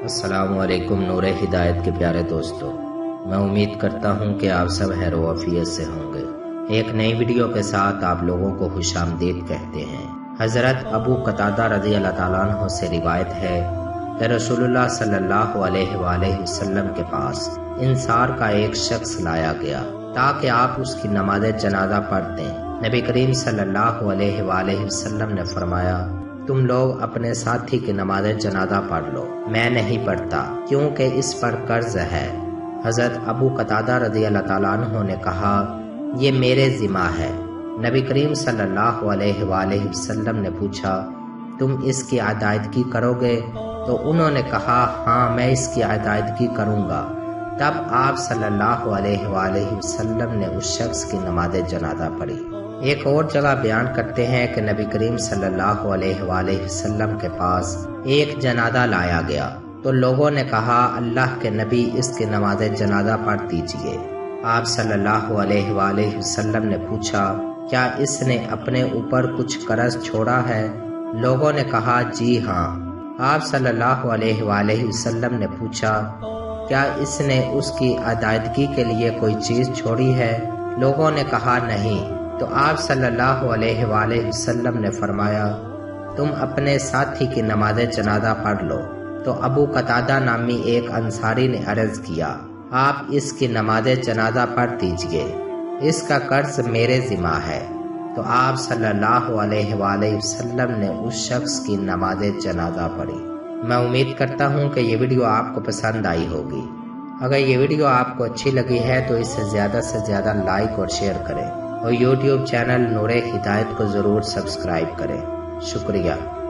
السلام علیکم نور ہدایت کے پیارے دوستو، میں امید کرتا ہوں کہ آپ سب خیر و عافیت سے ہوں گے۔ ایک نئی ویڈیو کے ساتھ آپ لوگوں کو خوش آمدید کہتے ہیں۔ حضرت ابو قتادہ رضی اللہ تعالیٰ عنہ سے روایت ہے کہ رسول اللہ صلی اللہ علیہ وآلہ وسلم کے پاس انصار کا ایک شخص لایا گیا تاکہ آپ اس کی نماز جنازہ پڑھ دیں۔ نبی کریم صلی اللہ علیہ وآلہ وسلم نے فرمایا، تم لوگ اپنے ساتھی کی نماز جنازہ پڑھ لو، میں نہیں پڑھتا کیونکہ اس پر قرض ہے۔ حضرت ابو قتادہ رضی اللہ تعالیٰ عنہ نے کہا، یہ میرے ذمہ ہے۔ نبی کریم صلی اللہ علیہ وآلہ وسلم نے پوچھا، تم اس کی ادائیگی کرو گے؟ تو انہوں نے کہا، ہاں میں اس کی ادائیگی کروں گا۔ تب آپ صلی اللہ علیہ وآلہ وسلم نے اس شخص کی نماز جنازہ پڑھی۔ ایک اور جگہ بیان کرتے ہیں کہ نبی کریم صلی اللہ علیہ وآلہ وسلم کے پاس ایک جنازہ لایا گیا تو لوگوں نے کہا، اللہ کے نبی اس کی نماز جنازہ پڑھ دیجئے۔ آپ صلی اللہ علیہ وآلہ وسلم نے پوچھا، کیا اس نے اپنے اوپر کچھ قرض چھوڑا ہے؟ لوگوں نے کہا، جی ہاں۔ آپ صلی اللہ علیہ وآلہ وسلم نے پوچھا، کیا اس نے اس کی ادائیگی کے لیے کوئی چیز چھوڑی ہے؟ لوگوں نے کہا، نہیں۔ تو آپ صلی اللہ علیہ وآلہ وسلم نے فرمایا، تم اپنے ساتھی کی نماز جنازہ پڑھ لو۔ تو ابو قتادہ نامی ایک انصاری نے عرض کیا، آپ اس کی نماز جنازہ پڑھ دیجئے، اس کا قرض میرے ذمہ ہے۔ تو آپ صلی اللہ علیہ وآلہ وسلم نے اس شخص کی نماز جنازہ پڑھی۔ میں امید کرتا ہوں کہ یہ ویڈیو آپ کو پسند آئی ہوگی۔ اگر یہ ویڈیو آپ کو اچھی لگی ہے تو اسے زیادہ سے زیادہ لائک اور شیئر کریں، اور یوٹیوب چینل نور ہدایت کو ضرور سبسکرائب کریں۔ شکریہ۔